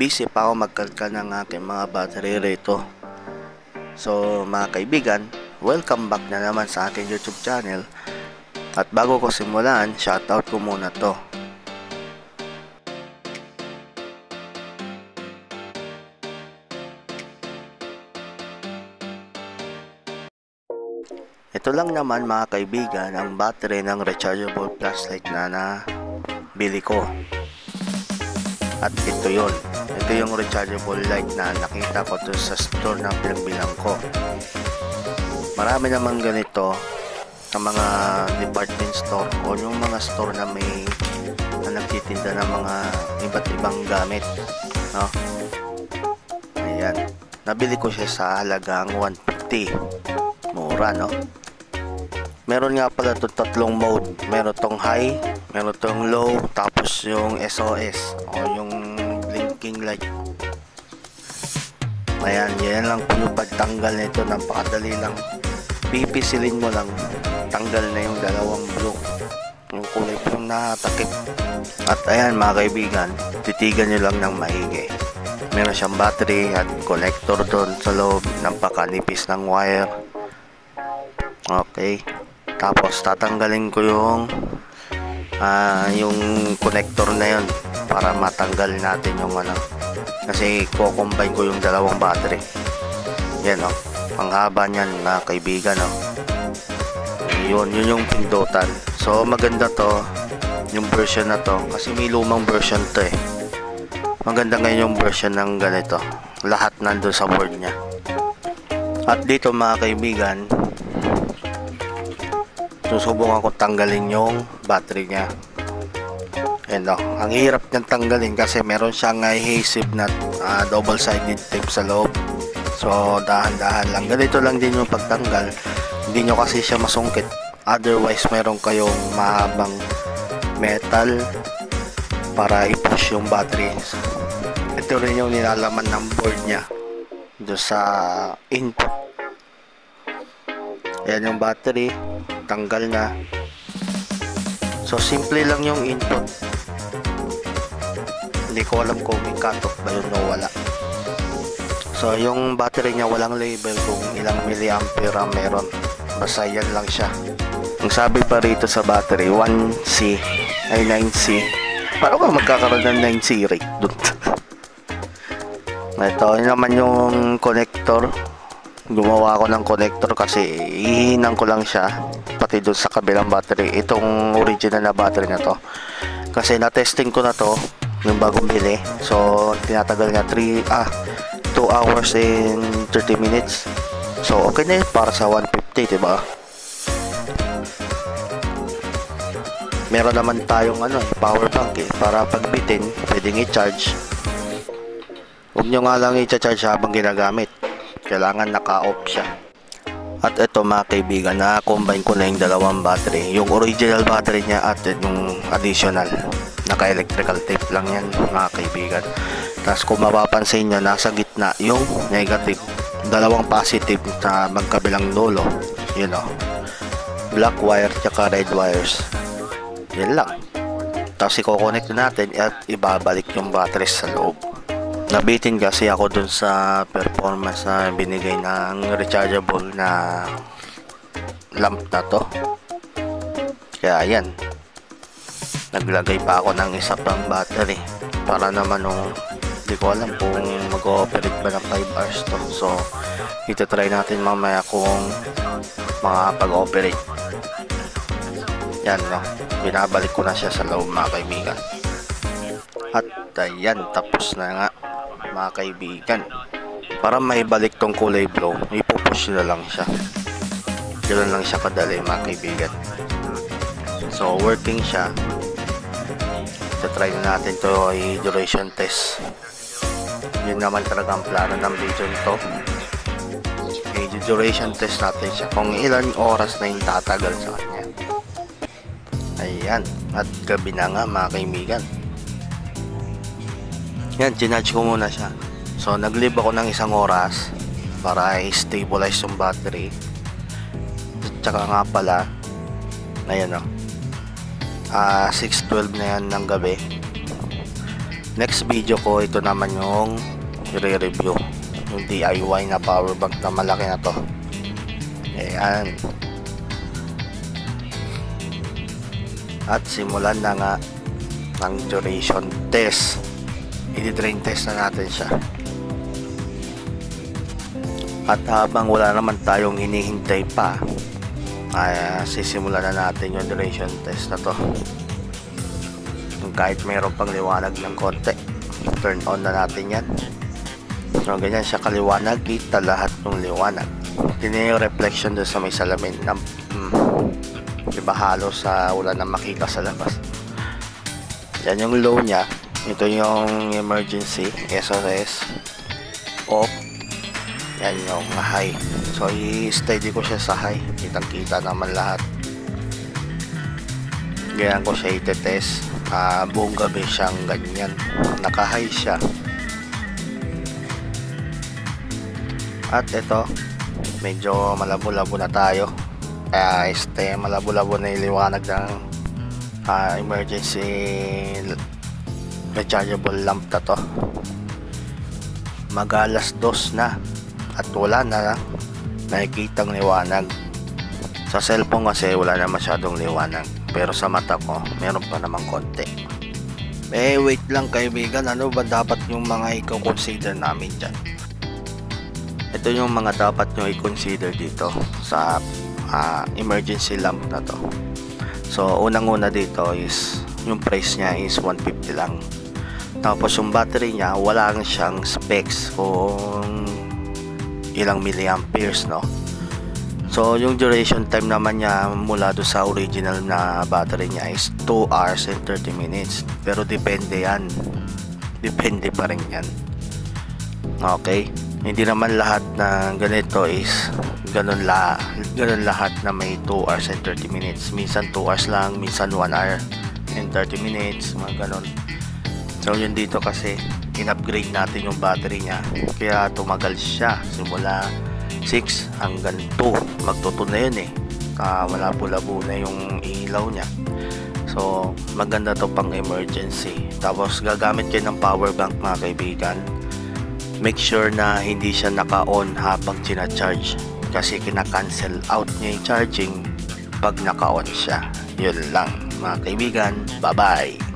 busy pa ako magkalka ng aking mga battery rito. So mga kaibigan, welcome back na naman sa aking YouTube channel. At bago ko simulan, shoutout ko muna to. Ito lang naman mga kaibigan ang battery ng rechargeable flashlight na bili ko. At ito yun. Ito yung rechargeable light na nakita ko to sa store na pinagbilang ko. Marami naman ganito sa mga department store o yung mga store na may nagtitinda ng mga iba't ibang gamit, no? Ayan. Nabili ko siya sa halagang 150. Mura, no? Meron nga pala ito tatlong mode. Meron tong high, meron tong low, tapos yung SOS o yung blinking light. Ayan, yan lang po yung pagtanggal nito. Napakadali lang. Pipisilin mo lang, tanggal na yung dalawang blue, yung kulay po nakatakip. At ayan mga kaibigan, titigan nyo lang ng maigi. Meron siyang battery at connector doon sa loob. Napakanipis ng wire. Okay, tapos tatanggalin ko yung connector na yun para matanggal natin yung kasi ko-combine ko yung dalawang battery. Yan o, ang haba niyan mga kaibigan o. Yun yung pindutan. So maganda to, yung version na to, kasi may lumang version to eh. Maganda ngayon yung version ng ganito, lahat nandun sa board nya. At dito mga kaibigan, susubukan ko tanggalin yung battery nya. And ang hirap niyang tanggalin kasi meron siyang adhesive na double-sided tape sa loob. So dahan-dahan lang. Ganito lang din yung pagtanggal. Hindi nyo kasi siya masungkit. Otherwise meron kayong mahabang metal para i-push yung battery. Ito rin yung nilalaman ng board nya doon sa input. Ayan yung battery, tanggal na. So simple lang yung input. Hindi ko alam kung may cut-off ba yun o wala. So yung battery niya walang label kung ilang milliampere ang meron. Basta yan lang siya. Ang sabi pa rito sa battery 1C ay 9C. Paano ka magkakaroon ng 9C rate dun? Ito yun naman yung connector. Gumawa ako ng connector kasi ihihinan ko lang siya pati doon sa kabilang battery. Itong original na battery na to kasi na-testing ko na to yung bagong bili. So tinatagal niya 2 hours and 30 minutes. So okay na yun para sa 150, diba? Meron naman tayong power bank para pagbitin pwedeng i-charge. Huwag nyo nga lang i-charge habang ginagamit. Kailangan naka-off siya. At ito mga kaibigan, na-combine ko na yung dalawang battery. Yung original battery niya at yung additional. Naka-electrical tape lang yan mga kaibigan. Tapos kung mapapansin nyo, nasa gitna yung negative. Dalawang positive sa magkabilang dulo. Yun o. Black wire tsaka red wires. Yan lang. Tapos i-connect natin at ibabalik yung battery sa loob. Nabitin kasi ako dun sa performance na binigay ng rechargeable na lamp na to. Kaya yan, naglagay pa ako ng isa pang battery para naman hindi ko alam kung mag-ooperate ba ng 5 hours to. So ito try natin mamaya kung makapag-ooperate. Yan no, binabalik ko na siya sa loob mga kaibigan. At ayan, tapos na nga mga kaibigan. Para maibalik tong kulay blue, ipupush na lang siya. Ganoon lang siya kadali mga kaibigan. So working siya. Try na natin to duration test. Yun naman talaga ang plano ng video nito. Duration test natin siya kung ilan oras na yung tatagal sa kanya. Ayan, at gabi na nga mga kaibigan. Yan, ginudge ko muna siya. So nag-leave ako ng 1 oras para i-stabilize yung battery. Tsaka nga pala, ayan 6:12 na yan ng gabi. Next video ko, ito naman yung i-review yung DIY na power bank na malaki na to. Ayan. At simulan na nga ng duration test. I-drain test na natin siya. At habang wala naman tayong hinihintay pa, ay sisimulan na natin yung duration test na to. Kahit mayroon pang liwanag ng konti, turn on na natin yan. So ganyan siya kaliwanag, kita lahat ng liwanag. Tingnan yung reflection doon sa may salamin na diba halos wala na makita sa labas. Yan yung low nya. Ito yung emergency SOS off. Yan yung high. So i-steady ko siya sa high. Kitang kita naman lahat. Ganyan ko siya itetest. Buong gabi siyang ganyan. Naka high siya. At ito, medyo malabo-labo na tayo. Kaya malabo-labo na yung liwanag ng emergency rechargeable lamp na to. Mag-alas 2 na at wala na nakikitang liwanag. Sa cellphone kasi wala na masyadong liwanag, pero sa mata ko meron pa namang konti. Wait lang kaibigan, ano ba dapat yung mga i-consider namin dyan? Ito yung mga dapat nyo i-consider dito sa emergency lamp na to. So unang-una dito is yung price nya is 150 lang. Tapos yung battery nya wala siyang specs kung ilang milliamperes, no? So yung duration time naman niya mula do sa original na battery nya is 2 hours and 30 minutes. Pero depende yan. Depende pa rin yan. Okay? Hindi naman lahat na ganito is ganun lahat na may 2 hours and 30 minutes. Minsan 2 hours lang, minsan 1 hour and 30 minutes, mga ganun. So yun dito kasi in-upgrade natin yung battery nya, kaya tumagal siya simula 6 hanggang 2. Magtuto na yun malabo-labo na yung ilaw nya. So maganda to pang emergency. Tapos gagamit kayo ng power bank, mga kaibigan. Make sure na hindi siya naka-on habang charge, kasi kina-cancel out niya yung charging pag naka-on siya. Yun lang, mga kaibigan. Bye-bye!